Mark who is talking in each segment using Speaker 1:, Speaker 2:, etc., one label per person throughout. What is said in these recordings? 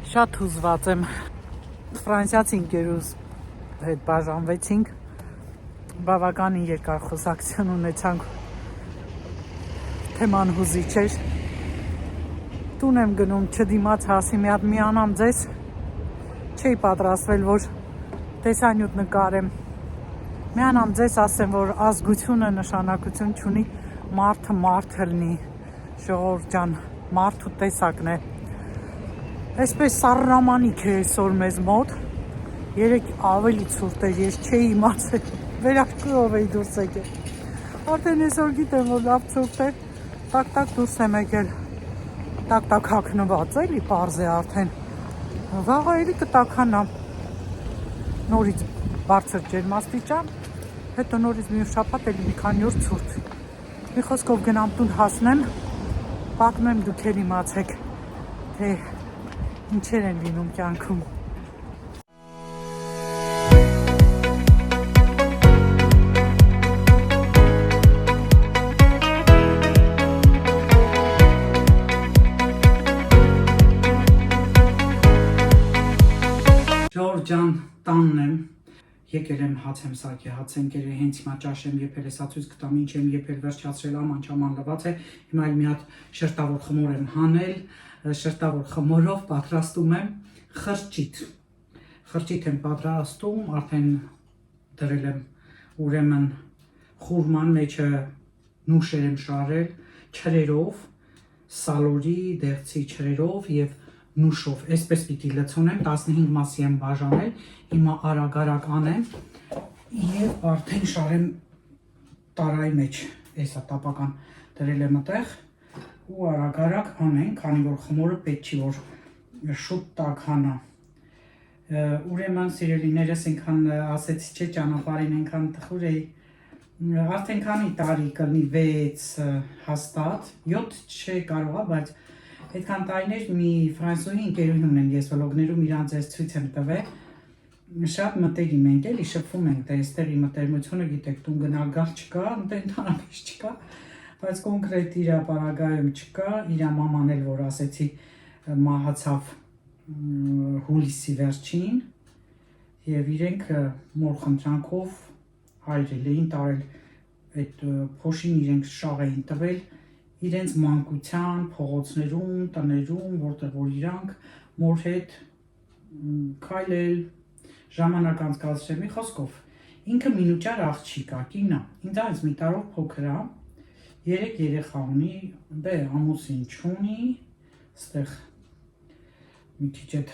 Speaker 1: Շատ հուզված եմ ֆրանսիացի ընկերուս հետ բաժանվեցինք, բավականին երկար խոսակցություն ունեցանք, թեման հուզիչ էր, տուն եմ գնում, չդիմաց հասի մի հատ միանամ ձեզ, չէի պատրաստվել, որ տեսանյութ նկարեմ, միանամ ձեզ ասեմ, որ ազգությունը նշանակություն չունի, մարդը մարդ լինի, ժողովուրդ ջան, մարդու տեսակն է, այսպես սառնամանիք է այսօր մեզ մոտ, երեկ ավելի ցուրտ էր, ես չէի իմացել, վերարկուով էի դուրս եկել, արդեն այսօր գիտեմ, որ լավ ցուրտ է, տակ-տակ դուրս եմ եկել, տակ-տակ հագնված էլի, պարզ է արդեն, վաղը էլի կտաքանամ, նորից բարձր ջերմաստիճան, հետո նորից մի շաբաթ էլի մի քանի օր ցուրտ, մի խոսքով գնամ տուն հասնեմ, պատմեմ դուք էլ իմացեք, թե ինչեր են լինում կյանքում։ Ժողովուրդ ջան, տանն եմ, եկել եմ հաց եմ սարքի, հաց եմ կերել, հենց հիմա ճաշ եմ եփել, հեսա ցույց կտամ ինչ եմ եփել, վերջացրել աման լված է, հիմա մի հատ շերտավոր խմոր եմ հանել, շերտավոր խմորով պատրաստում եմ խրճիթ եմ պատրաստում, արդեն դրել եմ ուրեմն խուրման մեջը նուշեր եմ շարել չրերով, սալորի, դեղցի չրերով և նուշով, այսպես պիտի լցոնեմ, 15 մասի եմ բաժանել, հիմա արագ անեմ և արդեն շարեմ տարայի մեջ, այսա տապական դրել եմ այդտեղ ու արագ անենք, քանի որ խմորը պետք չի որ շուտ տաքանա, ուրեմն սիրելիներս այնքան ասեցի չէ ճանապարհին այնքան տխուր էի, արդեն քանի տարի կլինի 6 հաստատ, 7 չէ կարողա, բայց այդքան տարիներ մի ֆրանսուհի ընկերուհի ունեմ ես վլոգներում իրանց ես ցույց եմ տվել, շատ մտերիմ ենք էլի, շփվում ենք, դե այստեղի մտերմությունը գիտեք, տուն գնալ գալ չկա, ընդհանրապես չկա, բայց կոնկրետ իր ապարագայում չկա, իր մաման էլ որ ասեցի մահացավ հուլիսի վերջին և իրենք մոր խնդրանքով հայրել էին տարել այդ փոշին իրենք շաղ էին տվել իրենց մանկության, փողոցներում, տներում, որտեղ որ իրանք մոր հետ քայլել, ժամանակ անցկացրել, մի խոսքով, ինքը մինուճար աղջիկ է, կին է, ինձանից մի տարով փոքր է, 3 երեխա ունի, դե ամուսին չունի, ստեղ մի քիչ այդ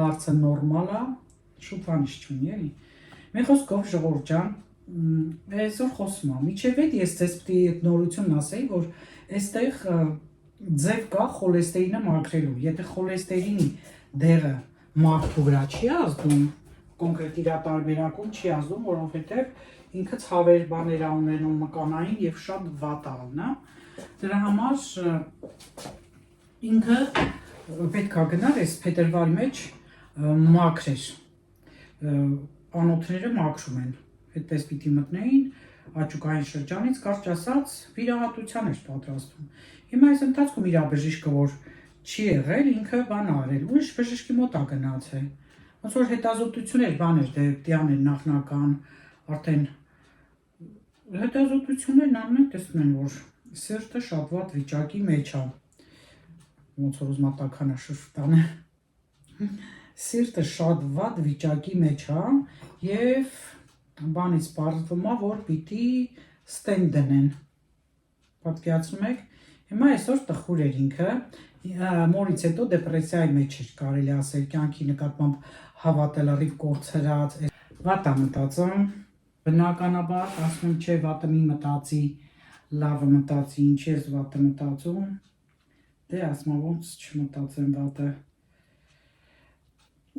Speaker 1: հարցը նորմալ է, շուտվանիշ չունի էլի, մի խոսքով ժողովուրդ ջան, այսօր խոսում եմ, միջև էդ ես ձեզ պիտի այդ նորությունն ասեի, որ այստեղ ձև կա խոլեստերինը մաքրելու, եթե խոլեստերինի դեղը մարդու վրա չի ազդում, կոնկրետ իր տարբերակում չի ազդում, որովհետև ինքը ցավեր բաներ ա ունենում մկանային և շատ վատ ա ունա, դրա համար ինքը պետք է գնար այս փետրվարի մեջ մաքրեր, անոթները մաքրում են, այդպես պիտի մտնեին, աճուկային շրջանից կարճ ասած վիրահատության էր պատրաստում, հիմա այս ընթացքում իր բժիշկը որ չի եղել, ինքը բան արել, ուրիշ բժիշկի մոտ ա գնացել, ոնց որ հետազոտություններ բաներ դիաներ նախնական, արդեն հետազոտություններն անում են, տեսնում են, որ սիրտը շատ վատ վիճակի մեջ է, ոնց որ ուզում տաքանա շուշտանը, սիրտը շատ վատ վիճակի մեջ է և բանից պարզվում է, որ պիտի ստենտ դնեն, պատկերացնում եք, հիմա այսօր տխուր էր ինքը, մորից հետո դեպրեսիայի մեջ էր կարելի ասել, կյանքի նկատմամբ հավատալարիվ կորցրած, վատ ա մտածում, բնականաբար, ասում չէ վատը մի մտածի, լավը մտածի, ինչ ես վատը մտածում, դե ասում ոնց չմտածեմ վատը,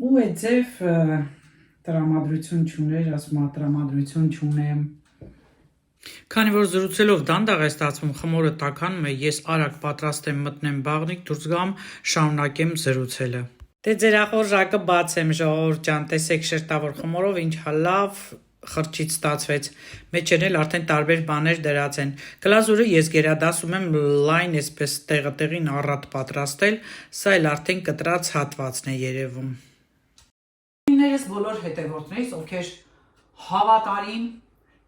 Speaker 1: ու այդ ձև տրամադրություն չուներ, ասում տրամադրություն չունեմ, քանի որ զրուցելով դանդաղ է ստացվում խմորը տաքանում է, ես արագ պատրաստ եմ մտնեմ բաղնիք, դուրս գամ, շարունակեմ զրուցելը։ Դե ձեր ախորժակը բաց եմ ժողովուրդ ջան, տեսեք շերտավոր խմորով ինչա լավ խրճից ստացվեց, մեջն էլ արդեն տարբեր բաներ դրած են։ Գլազուրը ես գերադասում եմ լայն այսպես տեղին առատ պատրաստել, սա էլ արդեն կտրած հատվածն է երևում։ Իներս բոլոր հետևորդներիս, ովքեր հավատարիմ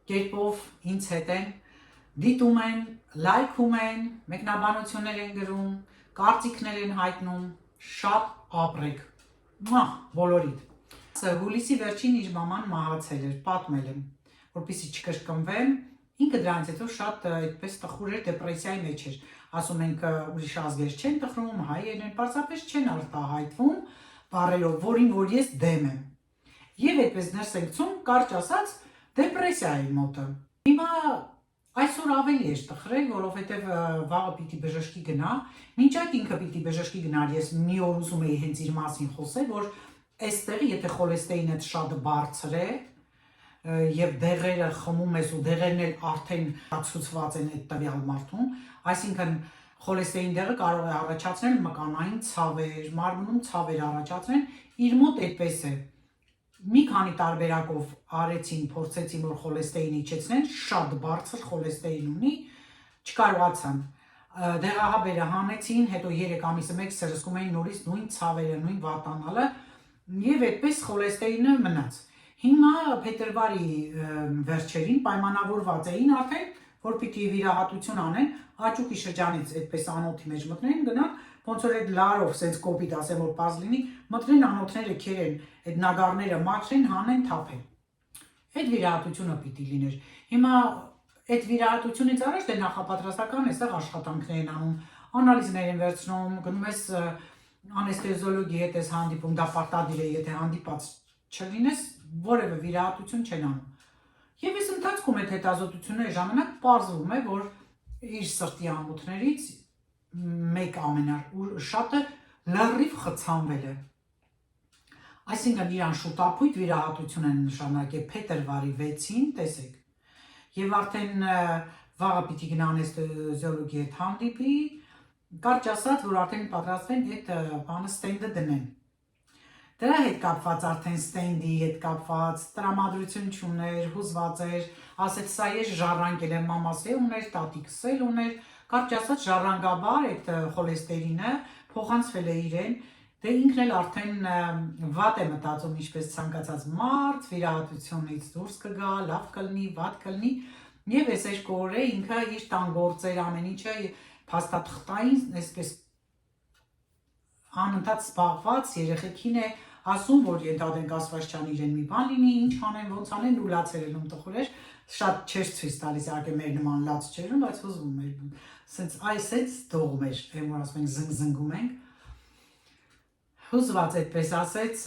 Speaker 1: կերպով ինձ հետ են, դիտում են, լայքում են, մեկնաբանություններ են գրում, կարծիքներ են հայտնում, շատ ապրեք, բոլորիդ։ Հուլիսի վերջին իր մաման մահացել էր, պատմել եմ, որպեսզի չկրկնվեմ, ինքը դրանից հետո շատ այդպես տխուր էր, դեպրեսիայի մեջ էր, ասում ենք ուրիշ ազգեր չեն տխրում, հայերն են, պարզապես չեն արտահայտվում բառերով, որին որ ես դեմ եմ։ Եվ այդպես ներս ենք ցում, կարճ ասած, դեպրեսիայի մոտը։ Հիմա այսօր ավելի էր տխրել, որովհետև վաղը պիտի բժշկի գնա, մինչ այդ ինքը պիտի բժշկի գնար, ես մի օր ուզում էի հենց իր մասին խոսել, որ այստեղ եթե խոլեստերինը շատ բարձր է եւ դեղերը խմում ես ու դեղերն էլ արդեն ցուցված են այդ տվյալ մարդուն, այսինքն խոլեստերին դեղը կարող է առաջացնել մկանային ցավեր, մարմնում ցավեր առաջացնեն, իր մոտ այդպես է։ Մի քանի տարբերակով արեցին, փորձեցին որ խոլեստերին իջեցնեն, շատ բարձր խոլեստերին ունի, չկարողացան։ Դեղահաբերը հանեցին, հետո 3 ամիսը մեկ սրսկում էին նորից նույն ցավերը, նույն վատանալը, եւ այդպես խոլեստերինը մնաց։ Հիմա փետրվարի վերջերին պայմանավորված էին արդեն, որ պիտի վիրահատություն անեն, աճուկի շրջանից այդպես անոթի մեջ մտնեն, գնան, ոնց որ այդ լարով սենց կոպիտ ասեմ որ պազ լինի, մտնեն անոթները քերեն, այդ նագարները մաքրեն, հանեն, թափեն։ Այդ վիրահատությունը պիտի լիներ։ Հիմա այդ վիրահատությունից առաջ դե նախապատրաստական այստեղ աշխատանքներ են անում, անալիզներ են վերցնում, գնում ես անեստեզիոլոգի հետ ես հանդիպում, դա պարտադիր է, եթե հանդիպած չլինես, որևէ վիրահատություն չեն անում։ Եվ այս ընթացքում այդ հետազոտությունների ժամանակ պարզվում է, որ իր սրտի ամոթներից մեկ ամենաշատը լրիվ խցանվել է։ Այսինքն իրան շուտապույտ վիրահատություն են նշանակել փետրվարի 6-ին, տեսեք։ Եվ արդեն վաղը պիտի գնա անեստեզիոլոգի հետ հանդիպի, կարճ ասած, որ արդեն պատրաստվեն այդ բանը ստենդը դնեն։ Դրա հետ կապված արդեն ստենդի հետ կապված տրամադրություն չուներ, հուզված էր, ասեց սա ես ժառանգել եմ, մամաս ուներ, տատիկս էլ ուներ, կարճ ասած ժառանգաբար այդ խոլեստերինը փոխանցվել է իրեն, դե ինքն էլ արդեն վատ է մտածում, ինչպես ցանկացած մարդ, վիրահատությունից դուրս կգա, լավ կլինի, վատ կլինի, եւ այս 2 օրը ինքը իր տան գործեր ամեն ինչը փաստաթղթային, այսպես անընդհատ զբաղված երեխեքին է ասում, որ ենթադրենք Ասվածչյան իրեն մի բան լինի, ինչ անեն, ոնց անեն, ու լացեր ելնում տխուր էր, շատ չէր ցույց տալիս, իհարկե մեր նման լաց չէր, բայց հուզվում էր, սենց այսեց դողում էր, այն որ ասում ենք զնգում ենք, հուզված այդպես ասեց,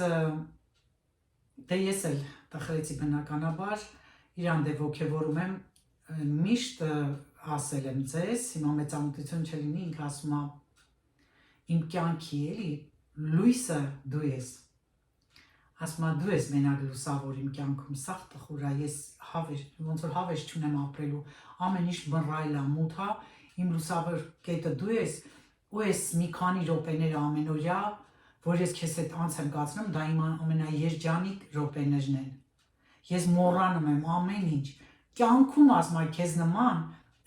Speaker 1: դե ես էլ տխրեցի բնականաբար, իրան դե ոգևորում եմ, միշտ ասել եմ ձեզ, հիմա մեծամտություն չլինի, ինքը ասում է իմ կյանքի էլի լույսը դու ես, ասում է դու ես մենակ լուսավոր իմ կյանքում, սաղ տխուր է, ես ոնց որ հավես չունեմ ապրելու, ամեն ինչ մռայլ է, մութ է, իմ լուսավոր կետը դու ես, ու ես մի քանի րոպեները ամենօրյա, որ ես քեզ հետ անց եմ կացնում, դա իմ ամենաերջանիկ րոպեներն են, ես մոռանում եմ ամեն ինչ, կյանքում ասում է քեզ նման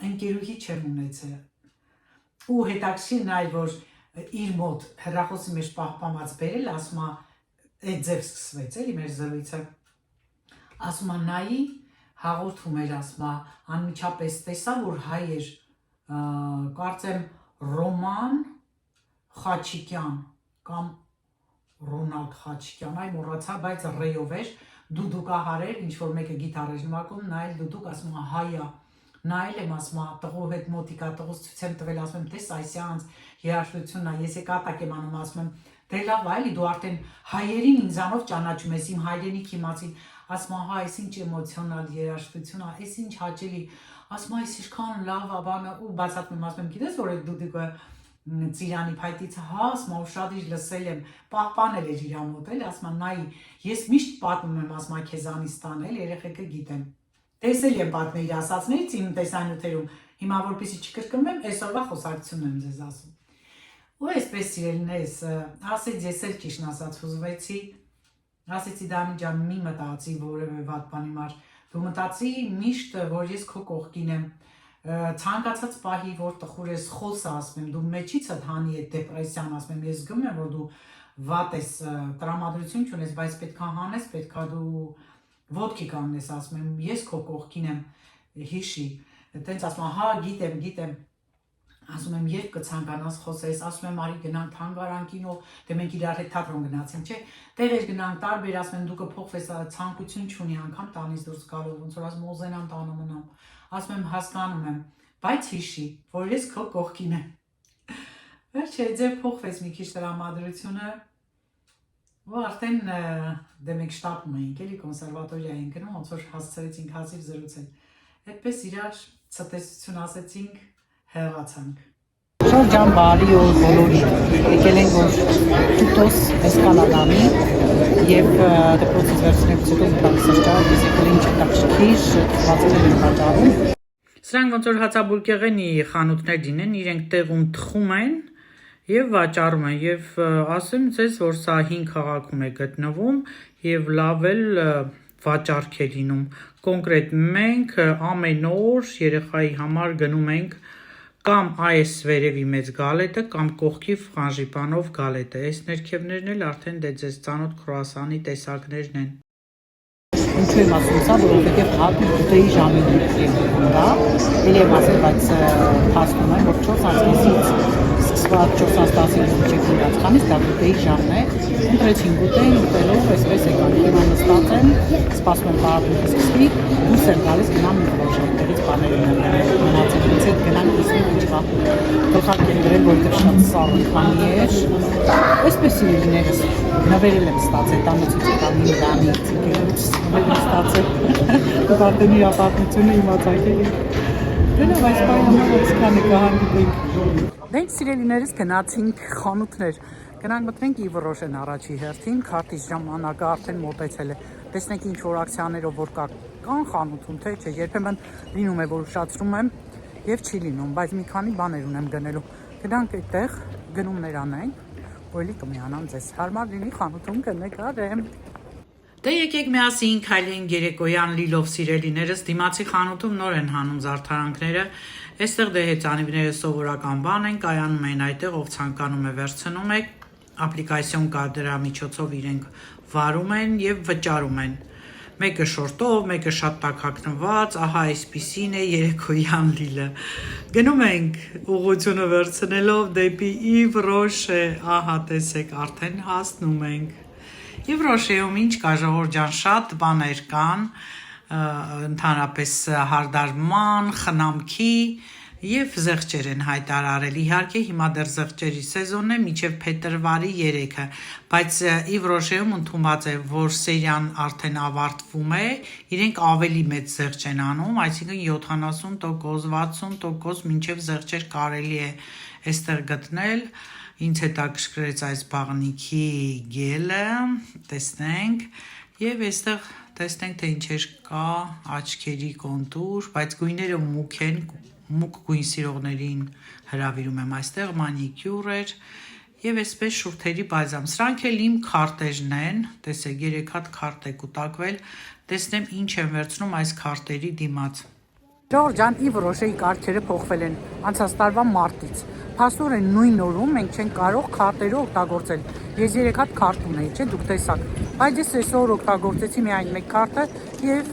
Speaker 1: ընկերուհի չեմ ունեցել, ու հետաքրքիր նայ որ իր մոտ հեռախոսի մեջ պահպանված բերել, ասում է, այդ ձև սկսվեց էլի մեր զրույցը, ասում է նայի հաղորդում էր, ասում է, անմիջապես տեսա, որ հայ էր, կարծեմ Ռոման Խաչիկյան կամ Ռոնալդ Խաչիկյան, այ մոռացա, բայց ռեյով էր, դուդուկահար էր, ինչ որ մեկը գիտար էր նվագում, նա էլ դուդուկ, ասում է հայա, նայել եմ, ասում է, տղու հետ մոտիկա, տղուց ցույց եմ տվել, ասում եմ, տես այսյանց երաժշտությունն է, ես կատակ եմ անում, ասում եմ, դե լավ, այլի դու արդեն հայերին ինձանով ճանաչում ես, իմ հայրենիքի մասին, ասում է, հա, այս ինչ էմոցիոնալ երաժշտություն է, այս ինչ հաճելի, ասում է, այս ինչքան լավ է բանը, ու բացատրում եմ, ասում եմ, գիտես որ այդ դուդուկը Ծիրանի փայտից, հա, ասում է, ուշադիր լսել եմ, պահպանել էր իր մոտ, էլ ասում է, նայի, ես միշտ պատմում եմ, ասում է, քեզանից տանել, երեխեքը գիտեմ։ Տեսել եմ պատմել իր ասածներից իմ տեսանյութերում, հիմա որպեսզի չկրկնվեմ, այսօրվա խոսակցությունն եմ ձեզ ասում։ Ու այսպես սիրելիներս, ասեց ես էլ ճիշտն ասած հուզվեցի, ասեցի Դանի ջան, մի մտածի որևէ վատ բանի համար, Դու մտածի միշտ, որ ես քո կողքին եմ, ցանկացած պահի, որ տխուր ես, խոսը ասում եմ, դու մեջիցդ հանի այդ դեպրեսիան ասում եմ, ես զգում եմ, որ դու վատ ես, տրամադրություն չունես, բայց պետքա հանես, պետքա դու ոտքի կանգնես, ասում եմ, ես քո կողքին եմ, հիշի, տենց ասում եմ, հա, գիտեմ, ասում եմ, երբ կցանկանաս խոսես, ասում եմ, արի գնանք թանգարան, կինո, դե մենք իրար հետ թատրոն գնացինք, չէ, տեղեր գնանք, տարբեր, ասում եմ, դու կփոխվես, ցանկություն չունի անգամ տանից դուրս գալու, ոնց որ ասում ուզենամ տանը մնամ, ասում եմ, հասկանում եմ, բայց հիշի, որ ես քո կողքին եմ։ Վերջ է, ձեր փոխվեց մի քիչ տրամադրությունը, ու արդեն դե մենք շտապում էինք, էլի կոնսերվատորիա էինք գնում, ոնց որ հասցրեցինք հազիվ զրուցել, այդպես իրար ցտեսություն ասեցինք, հեղացանք։ Շրջան բարի օր բոլորին, եկել ենք որ տուտոս էսկալադանի և դպրոցից վերցնելուց հետո մտանք սրճարան, ես եկել ենք չտակշքիր, շտվածքներ են պատճառում։ Սրանք ոնց որ հացաբուրգեղենի խանութներ լինեն, իրենք տեղում թխում են և վաճառում են և ասեմ ձեզ, որ սա հին քաղաքում է գտնվում և լավ էլ վաճառք է լինում։ Կոնկրետ մենք ամեն օր երեխայի համար գնում ենք կամ այս վերևի մեծ գալետը, կամ կողքի ֆրանժիպանով գալետը, այս ներքևներն էլ արդեն դե ձեզ ծանոթ քրուասանի տեսակներն են։ Ինչու եմ ասում սա, որովհետև հատուկ ուտեի ժամին դա, էլ եմ ասել, բայց փաստում եմ, որ 4:30-ից սկսված 4:10-ից մինչև 5:00-ից դա ուտեի ժամն է, ընտրեցին ուտեին, ուտելով, այսպես եկան, հիմա նստած եմ, սպասում եմ պարապետը սկսվի, դուրս եմ գալիս գնամ մի որոշ տեղից բաներ եմ մնացել, ինձ հետ գնանք իսկույն ինչվա գլխարկ եմ գրել, որտեղ շատ սառն քանի էր, այսպես իրիներս նվերել եմ ստացել, տանեցուց եկամ մի դանի ծիկերուց ստացել, դուք արդեն իր ապարտությունը իմացակ էիք, դենով այս պահի համար այսքանը կհանդիպենք։ Դենք սիրելիներս գնացինք խանութներ, գնանք մտնենք Իվրոշեն առաջի հերթին, քարտից ժամանակը արդեն մոտեցել է, տեսնենք ինչ որ ակցիաներով որ կան խանութում, թե չէ, երբեմն լինում է, որ ուշացրում եմ և չի լինում, բայց մի քանի բաներ ունեմ գնելու, գնանք այդտեղ, գնումներ անենք, ու էլի կմիանամ ձեզ, հարմար լինի խանութում կնկարեմ։ Դե եկեք միասին քայլենք երեկոյան լիլով սիրելիներս, դիմացի խանութում նոր են հանում զարդարանքները, այստեղ դե հեծանիվները սովորական բան են, կայանում են այդտեղ, ով ցանկանում է վերցնում է, ապլիկացիոն կա դրա միջոցով իրենք վարում են և վճարում են, մեկը շորտով, մեկը շատ տաքակնված, ահա այսպիսին է երեկոյան լիլը, գնում ենք ուղղությունը վերցնելով դեպի Իվրոշե, ահա տեսեք արդեն հասնում ենք։ Իվրոշեում ինչ կա ժողովուրդ ջան, շատ բաներ կան, ընդհանրապես հարդարման, խնամքի և զեղչեր են հայտարարել, իհարկե հիմա դեռ զեղչերի սեզոնն է մինչև փետրվարի 3-ը, բայց Իվրոշեում ընդունված է, որ սերիան արդեն ավարտվում է, իրենք ավելի մեծ զեղչ են անում, այսինքն 70%, 60% մինչև զեղչեր կարելի է այստեղ գտնել, ինձ հետաքրքրեց այս բաղնիքի գելը, տեսնենք, և այստեղ տեսնենք, թե ինչեր կա, աչքերի կոնտուր, բայց գույները մուգ են, մուգ գույն սիրողներին հրավիրում եմ այստեղ, մանիկյուր էր, և այսպես շուրթերի բալզամ, սրանք էլ իմ քարտեժն են, տեսեք 3 հատ քարտ է կուտակվել, տեսնեմ ինչ եմ վերցնում այս քարտերի դիմաց։ Ժողովրդ Իվրոշեի կարգերը փոխվել են անցած տարվա մարտից, փաստորեն նույն օրում մենք չենք կարող քարտերը օգտագործել, ես 3 հատ քարտ ունեի, չէ, դուք տեսաք, բայց ես այսօր օգտագործեցի միայն մեկ քարտը և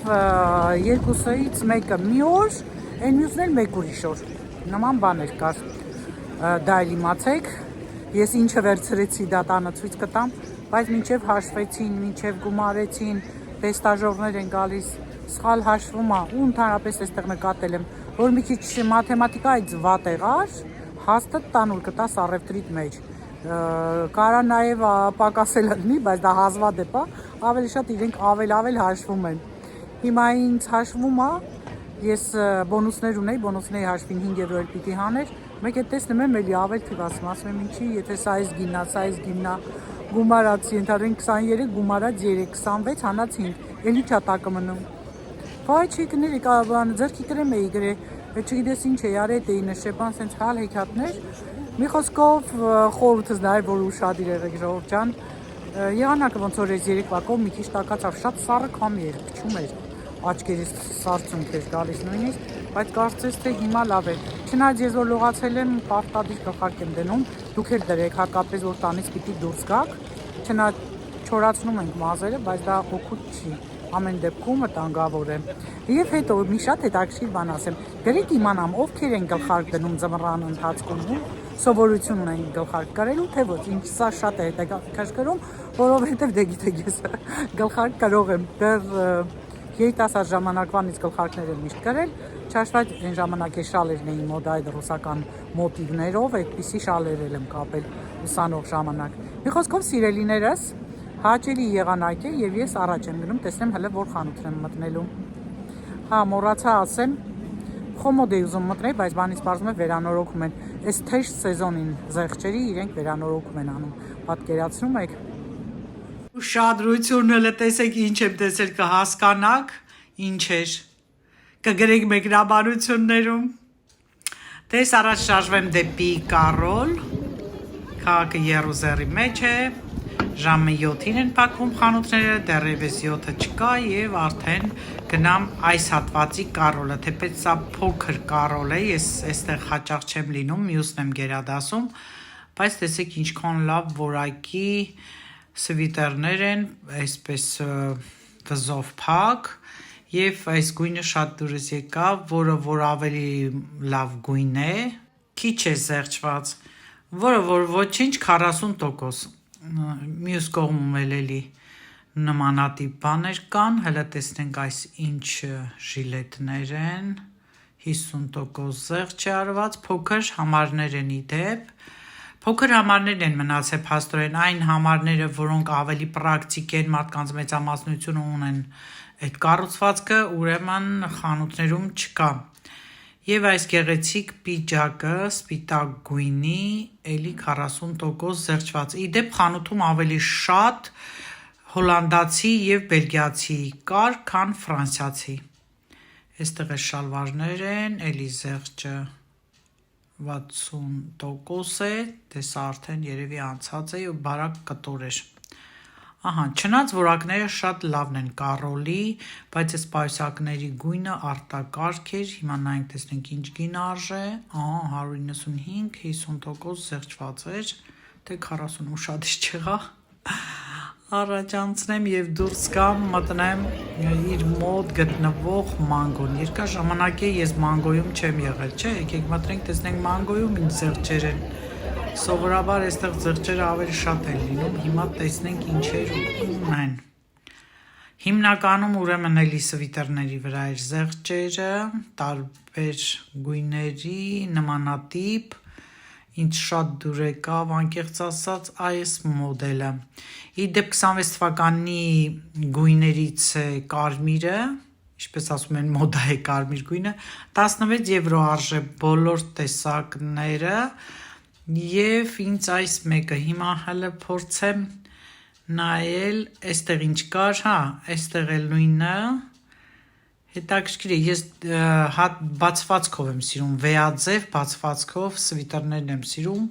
Speaker 1: երկուսից մեկը մի օր, այն մյուսն էլ մեկ ուրիշ օր, նման բաներ կար, դա էլ իմացեք, ես ինչը վերցրեցի դա տանը ցույց կտամ, բայց մինչև հաշվեցին, մինչև գումարեցին, տեստաժողներ են գալիս, սխալ հաշվում է, ու ընդհանրապես այստեղ նկատել եմ, որ մի քիչ մաթեմատիկայից վատ եղար, հաստատ տանուլ կտաս առևտրիդ մեջ, կարա նաև պակասել լինի, բայց դա հազվադեպ է, ավելի շատ իրենք ավել հաշվում են, հիմա ինձ հաշվում է, ես բոնուսներ ունեի, բոնուսների հաշվին 5 եվրո էլ պիտի հաներ, մեկ է տեսնում եմ էլի ավել թիվ ասում եմ ինչի, եթե սա այս գիննա, գումարած ենթադրենք 23, գումարած 3, 26, հանած 5, էլի չատակը մնում, վայ չի կների, ձերքի կրեմ էի գրե, չգիտես ինչ է, արետ էի նշեպան, սենց հալ հեքատներ, մի խոսքով խորհուրդս դա էր, որ ուշադիր եղեք ժողովուրդ ջան, եղանակը ոնց որ այս երեկվա կողմ մի քիչ տաքացավ, շատ սառը քամի էր, փչում էր, աչքերից սարսունք էր գալիս նույնիսկ, բայց կարծես թե հիմա լավ է։ Չնայած ես որ լողացել եմ, պարտադիր գլխարկ եմ դնում, դուք էլ դրեք, հակապես որ տանից պիտի դուրս գաք, չնայած չորացնում ենք մազերը, բայց դա օգուտ չի, ամեն դեպքում վտանգավոր է։ Եվ հետո մի շատ հետաքրքիր բան ասեմ, գրեք իմանամ ովքեր են գլխարկ դնում ձմռան ընթացքում, սովորություն ունեն գլխարկ կրելու, թե ոչ, ինչ սա շատ է հետաքրքրում, որովհետև դե գիտեք ես գլխարկ կարող եմ դեռ երիտասարդ ժամանակվանից գլխարկներ եմ միշտ կրել, չհաշված այն ժամանակ է շալերն էին մոդա այդ ռուսական մոտիվներով, այդպիսի շալերել եմ կապել ուսանող ժամանակ։ Մի խոսքով սիրելիներս, հաճելի եղանակ է եւ ես առաջ եմ գնում, տեսնեմ հələ որ խանութ եմ մտնելու։ Հա, մոռացա ասեմ, խոմոդ է ուզում մտնել, բայց բանից պարզում է վերանորոգում են։ Այս թեժ սեզոնին զեղչերի իրենք վերանորոգում են անում։ Պատկերացնում եք։ Ուշադրություն հələ տեսեք ինչ եմ տեսել կհասկանաք, ինչ էր։ Կգրեք մեկնաբանություններում։ Դες առաջ շարժվեմ դեպի Կարոլ։ Քաղաքը Երուսաղեմի մեջ է։ Ժամը 7-ին են փակվում խանութները, դեռևս 7-ը չկա եւ արդեն գնամ այս հատվածի Կարոլը, թեպետ սա փոքր Կարոլ է, ես այստեղ հաճախ չեմ լինում, մյուսն եմ գերադասում, բայց տեսեք ինչքան լավ որակի սվիտերներ են, այսպես վզով փակ եւ այս գույնը շատ դուրս եկավ, որը որ ավելի լավ գույն է, քիչ է զեղչված, որը որ ոչինչ 40%, մյուս կողմում էլի նմանատիպ բաներ կան, հələ տեսնենք այս ինչ ժիլետներ են, 50% զեղչ է արված, փոքր համարներ են իդեպ, փոքր համարներ են մնացել փաստորեն այն համարները, որոնք ավելի պրակտիկ են, մարդկանց մեծամասնությունը ունեն այդ կառուցվածքը, ուրեմն խանութներում չկա։ Եվ այս գեղեցիկ պիջակը սպիտակ գույնի, էլի 40% զեղչված։ Իդեպ խանութում ավելի շատ հոլանդացի եւ բելգիացի կար, քան ֆրանսիացի։ Այստեղ է շալվարներ են, էլի զեղչը 60% է, դեսա արդեն երևի անցած է ու բարակ կտոր էր։ Ահա, չնայած որակները շատ լավն են Կարոլի, բայց այս պայուսակների գույնը արտակարգ էր, հիմա նայենք տեսնենք ինչ գին արժե, 195, 50% զեղչված էր, թե 40 ուշադիր չեղա, առաջանցնեմ և դուրս գամ, մտնեմ իր մոտ գտնվող մանգոն, երկար ժամանակ է ես մանգոյում չեմ եղել, չէ, եկեք մտնենք տեսնենք մանգոյում ինչ զեղչեր են, սովորաբար այստեղ զեղչերը ավելի շատ են լինում, հիմա տեսնենք ինչեր ունեն։ Հիմնականում ուրեմն էլի սվիտերների վրա էր զեղչերը, տարբեր գույների, նմանատիպ, ինձ շատ դուր եկավ, անկեղծ ասած, այս մոդելը։ Իդեպ 26 թվականի գույներից է կարմիրը, ինչպես ասում են մոդա է կարմիր գույնը, 16 եվրո արժե բոլոր տեսակները, և ինձ այս մեկը, հիմա հələ փորձեմ նայել, այստեղ ինչ կար, հա, այստեղ էլ նույնը, հետաքրքիր է, ես բացվածքով եմ սիրում, վեաձև բացվածքով սվիտերներն եմ սիրում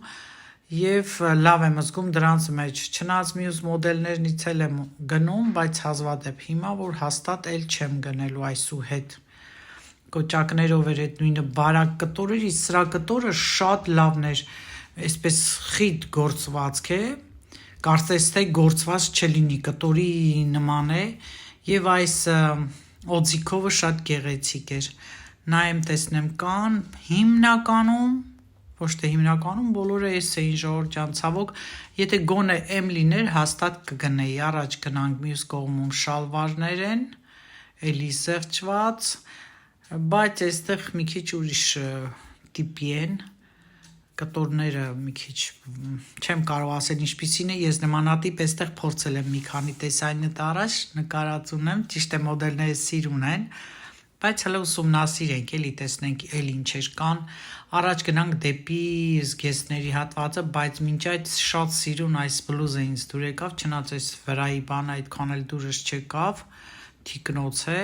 Speaker 1: և լավ եմ զգում դրանց մեջ, չնայած մյուս մոդելներնից էլ եմ գնում, բայց հազվադեպ հիմա, որ հաստատ էլ չեմ գնելու այսուհետ, կոճակներով էր այդ նույնը բարակ կտոր էր, իսկ սրա կտորը շատ լավն էր, այսպես խիտ գործվածք է, կարծես թե գործված չլինի, կտորի նման է և այս օձիքովը շատ գեղեցիկ էր, նայեմ տեսնեմ կան, հիմնականում, ոչ թե հիմնականում, բոլորը ես էին ժողովուրդ ջան, ցավոք, եթե գոնե M լիներ, հաստատ կգնեի, առաջ գնանք մյուս կողմում շալվարներ են, էլի զեղչված, բայց այստեղ մի քիչ ուրիշ տիպի են, կտորները մի քիչ չեմ կարող ասել ինչպիսին է, ես նմանատիպ այստեղ փորձել եմ մի քանի տեսանյութ առաջ, նկարած ունեմ, ճիշտ է մոդելները սիրուն են, բայց հələ ուսումնասիրենք, էլի տեսնենք էլ ինչեր կան, առաջ գնանք դեպի զգեստների հատվածը, բայց մինչ այդ շատ սիրուն այս բլուզը ինձ դուր եկավ, չնայած այս վրայի բանը այդքան էլ դուրս չեկավ, թիկնոց է,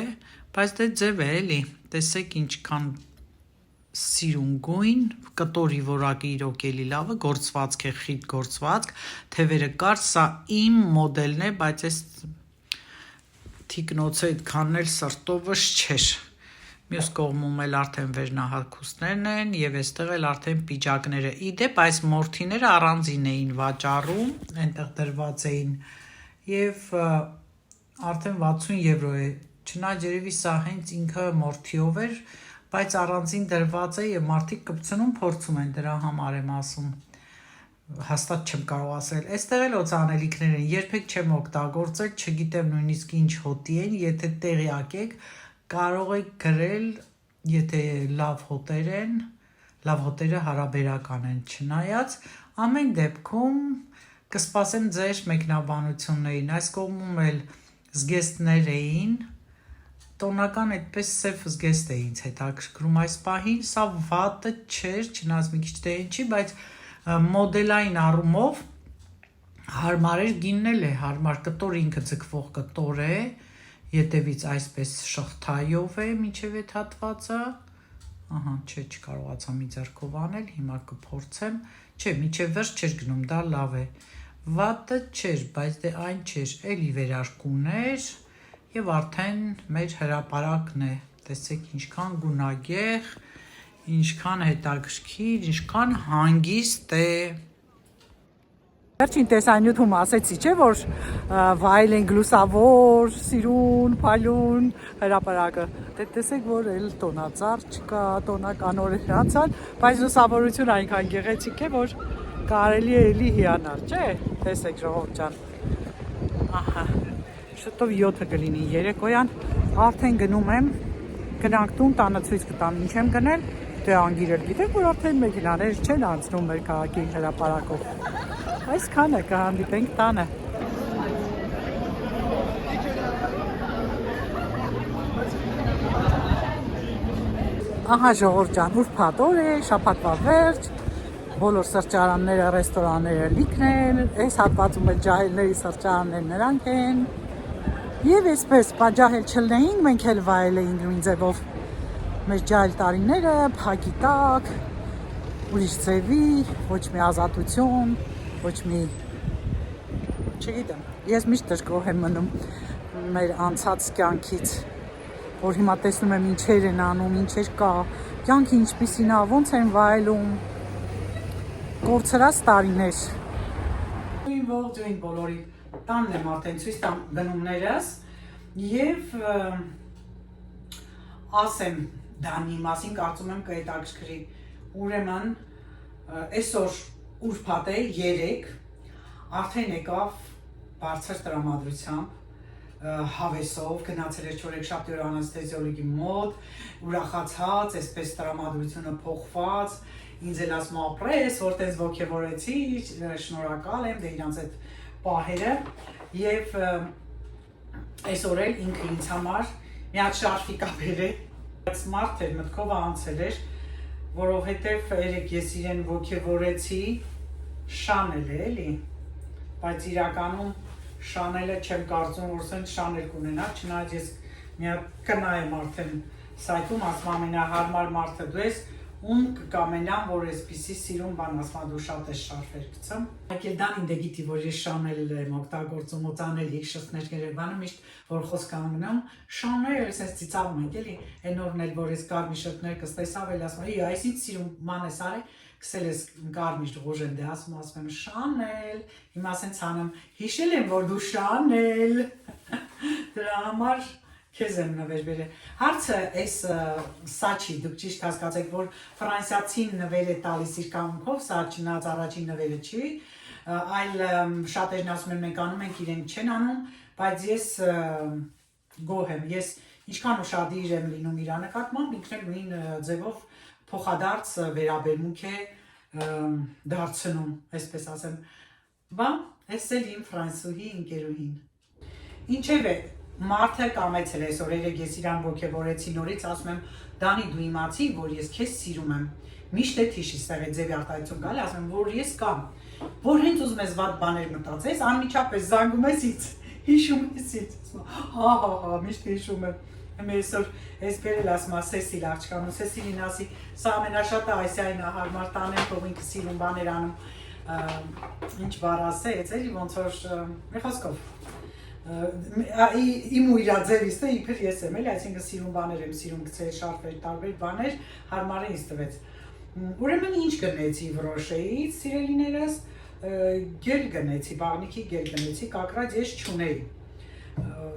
Speaker 1: բայց դե ձև է էլի, տեսեք ինչքան սիրուն գույն, կտորի որակը իրոք էլի լավը, գործվածք է, խիտ գործվածք, թևերը կար, սա իմ մոդելն է, բայց այս թիկնոցը այդքան էլ սրտովս չէր։ Մյուս կողմում էլ արդեն վերնահարկուստներն են եւ այստեղ էլ արդեն պիջակները։ Իդեպ այս մորթիները առանձին էին վաճառում, այնտեղ դրված էին եւ արդեն 60 եվրո է։ Չնայած երևի սա հենց ինքը մորթիով էր, բայց առանձին դրված է եւ մարդիկ կպցնում փորձում են, դրա համար եմ ասում։ Հաստատ չեմ կարող ասել։ Այստեղ էլ օծանելիքներ են, երբեք չեմ օգտագործել, չգիտեմ նույնիսկ ինչ հոտի են, եթե տեղյակ եք, կարող եք գրել, եթե լավ հոտեր են, լավ հոտերը հարաբերական են, չնայած ամեն դեպքում կսպասեմ ձեր մեկնաբանություններին։ Այս կողմում էլ զգեստներ էին, տոնական այդպես սև զգեստ է ինձ հետաքրքրում այս պահին, սա վատը չէր, չնայած մի քիչ դեն չի, բայց մոդելային առումով հարմար էր, գինն էլ է հարմար, կտոր ինքը ձգվող կտոր է, ետևից այսպես շղթայով է մինչև այդ հատվածը, ահա, չէ, չկարողացա մի ձեռքով անել, հիմա կփորձեմ, չէ, մինչև վերջ չէր գնում, դա լավ է, վատը չէր, բայց դե այն չէր, էլի վերարկուն էր եւ արդեն մեր հրապարակն է, տեսեք ինչքան գունագեղ, ինչքան հետաքրքիր, ինչքան հանգիստ է։ Վերջին տեսանյութում ասեցի, չէ, որ վայել են գլուսավոր, սիրուն, փայլուն հրապարակը։ Դե տեսեք, որ էլ տոնածառ չկա, տոնականորեն անցան, բայց լուսավորությունը այնքան գեղեցիկ է, որ կարելի է էլի հիանալ, չէ։ Տեսեք, ժողովուրդ ջան։ Ահա։ Շուտով 7-ը կլինի երեկոյան, արդեն գնում եմ, գնանք տուն, տանը ցույց կտամ ինչ եմ գնել, դե անգիրել գիտեք, որ արդեն մեքենաներ չեն անցնում մեր քաղաքի հրապարակով։ Այսքանը կհանդիպենք տանը։ Ահա ժողովուրդ ջան, ուրբաթ օր է, շաբաթվա վերջ, բոլոր սրճարանները, ռեստորանները լիքն են, այս հատվածում էլ ջահելների սրճարաններ նրանք են։ Եվ այսպես ջահել չլնեինք, մենք էլ վայել էինք նույն ձևով մեր ջահել տարիները, փակի տակ, ուրիշ ձևի, ոչ մի ազատություն, ոչ մի, չգիտեմ, ես միշտ դժգոհ եմ մնում մեր անցած կյանքից, որ հիմա տեսնում եմ ինչեր են անում, ինչեր կա, կյանքը ինչպիսին է, ոնց են վայելում, կորցրած տարիներ։ Ողջույն բոլորին, տանն եմ արդեն ցույց տամ գնումներս եւ ասեմ Դանի մասին, կարծում եմ կհետաքրքրի։ Ուրեմն այսօր ուրբաթ է 3, արդեն եկավ բարձր տրամադրությամբ հավեսով, գնացել էր չորեքշաբթի օր անեստեզիոլոգի մոտ, ուրախացած, այսպես տրամադրությունը փոխված, ինձ էլ ասում ապրես, որ տես ոգևորեցի, շնորհակալ եմ, դե իրանց այդ պահերը եւ այսօր էլ ինքը ինձ համար մի հատ շարֆիկ ա բերել, բայց մարդ էր մտքով անցել էր, որովհետեւ երեք ես իրեն ոգևորեցի, Շանել է էլի, բայց իրականում Շանելը չեմ կարծում, որ սենց Շանել կունենա, չնայած ես մի հատ կնա եմ արդեն սայթում, ասում ամենահարմար մարդը դու ես, ում կկամենամ, որ այսպիսի սիրուն բան ասում, դու շատ ես շարֆեր գցում։ Եկել Դանին դե գիտի, որ ես Շանել եմ օգտագործում, օծանելիք, շրթներ Երևանը, միշտ որ խոսք անգնում, Շանել սենց ծիծաղում ենք, էլի, այն օրն էլ, որ ես կարմիր շրթներ կստեսավ, էլ ասում, այ այս ինչ սիրուն բան ես արել, քսել ես կարմիր ղոժեն, դե ասում եմ Շանել, հիմա սենց անում, հիշել եմ, որ դու Շանել, դրա համար քեզ եմ նվեր բերել։ Հարցը այս սա չի, դուք ճիշտ հասկացեք, որ ֆրանսիացին նվեր է տալիս իր կամքով, սա չնայած առաջին նվերը չի, այլ շատերն ասում են մենք անում ենք, իրենք չեն անում, բայց ես գոհ եմ, ես ինչքան ուշադիր եմ լինում իր նկատմամբ, ինքն էլ նույն ձևով փոխադարձ վերաբերմունք է դարձնում, այսպես ասեմ, բա այս էլ իմ ֆրանսուհի ընկերուհին։ Ինչև է, մարդը կամեցել է այսօր երեք ես իրան ոգևորեցի նորից, ասում եմ Դանի դու իմացի, որ ես քեզ սիրում եմ, միշտ է թիշի ստեղ է ձևի արտահայտություն գալի, ասում եմ որ ես կամ, որ հենց ուզում ես վատ բաներ մտածես, անմիջապես զանգում ես ինձ, հիշում ես ինձ, հա, միշտ հիշում եմ այսօր ես բերել ասում եմ Սեսիլ աղջկան ու Սեսիլին ասի, սա ամենաշատը այսային հարմար տանեմ, թող ինքը սիրուն բաներ անում, ինչ բառ ասեց, էլի ոնց որ մի խոսքով իմ ու իրա ձևից է իբր ես եմ էլի, այսինքն սիրուն բաներ եմ սիրում գցել, շարֆեր, տարբեր բաներ, հարմար է ինձ տվեց։ Ուրեմն ինչ գնեցի Վրոշեից, սիրելիներս, գել գնեցի, բաղնիքի գել գնեցի, կակրած ես չունեի։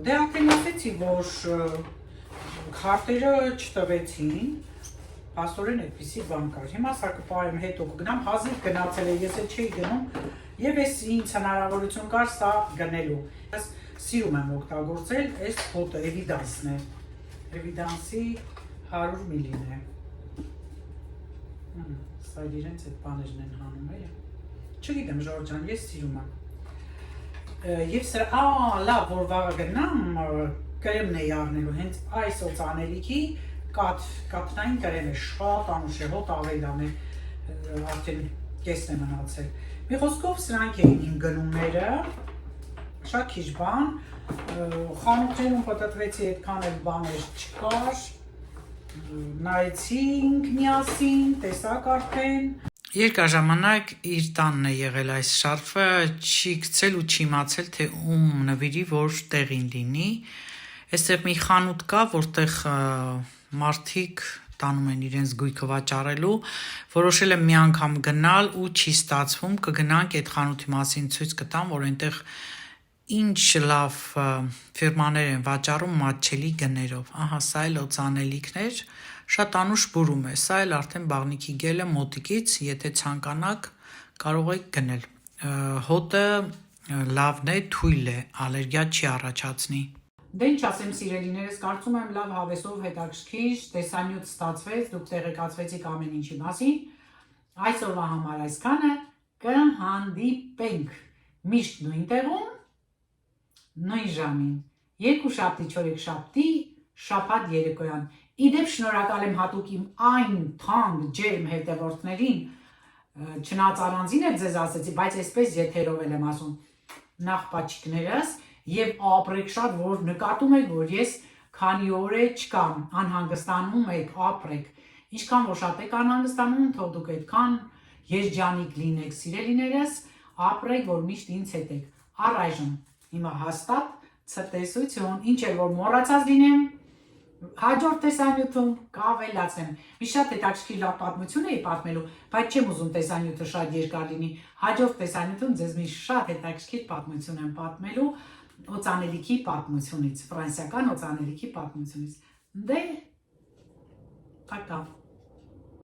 Speaker 1: Դե արդեն ասեցի, որ քարտերը չտվեցին, փաստորեն այդպիսի բան կար։ Հիմա սա կպահեմ, հետո կգնամ, հազիվ գնացել է, ես էլ չէի գնում, եւ ես ինձ հնարավորություն կար սա գնելու։ Ես սիրում եմ օգտագործել, այս հոտը Evidence-ն է։ Evidence-ի 100 միլին է։ Սա իրենց այդ բաներն են հանում էլի։ Չգիտեմ, Ժորժ ջան, ես սիրում եմ։ Եվ սրա, լավ, որ վաղը գնամ, կրեմն էի առնելու, հենց այս օծանելիքի կաթնային կրեմ է, շատ անուշ է, հոտ ավելան է, արդեն կեսն է մնացել։ Մի խոսքով սրանք էին իմ գնումները, շատ քիչ բան, խանութներում պտտվեցի այդքան էլ բաներ չկար, նայեցինք միասին, տեսակ արդեն։ Երկար ժամանակ իր տանն է եղել այս շարֆը, չի գցել ու չի իմացել, թե ում նվիրի, որ տեղին լինի։ Այստեղ մի խանութ կա, որտեղ մարդիկ տանում են իրենց գույքը վաճառելու, որոշել եմ մի անգամ գնալ ու չի ստացվում, կգնանք այդ խանութի մասին ցույց կտամ, որ այնտեղ ինչ լավ ֆիրմաներ են վաճառում մատչելի գներով։ Ահա, սա էլ օծանելիքներ, շատ անուշ բուրում է, սա էլ արդեն բաղնիքի գելը մոտիկից, եթե ցանկանաք, կարող եք գնել։ Հոտը լավն է, թույլ է, ալերգիա չի առաջացնի։ Դե ինչ ասեմ սիրելիներս, կարծում եմ լավ հավեսով հետաքրքիր տեսանյութ ստացվեց, դուք տեղեկացվեցիք ամեն ինչի մասին։ Այսօրվա համար այսքանը, կհանդիպենք միշտ նույն տեղում, նույն ժամին, երկուշաբթի, չորեքշաբթի, շաբաթ երեկոյան։ Իդեպ շնորհակալ եմ հատուկ իմ այն թանկ ջերմ հետևորդներին, չնայած առանձին է ձեզ ասեցի, բայց այսպես եթերով եմ ասում, նախ պաչիկներս եւ ապրեք շատ, որ նկատում եք, որ ես քանի օր է չկամ, անհանգստանում եք, ապրեք։ Ինչքան որ շատ եք անհանգստանում, թող դուք այդքան երջանիկ լինեք, սիրելիներս, ապրեք, որ միշտ ինձ հետ եք։ Առայժմ հիմա հաստատ ցտեսություն, ինչ էլ որ մոռացած լինեմ, հաջորդ տեսանյութում կավելացնեմ։ Մի շատ հետաքրքիր լավ պատմություն էի պատմելու, բայց չեմ ուզում տեսանյութը շատ երկար լինի։ Հաջորդ տեսանյութում ձեզ մի շատ հետաքրքիր պատմություն եմ պատմելու օծանելիքի պատմությունից, ֆրանսիական օծանելիքի պատմությունից։ Դե, պակա։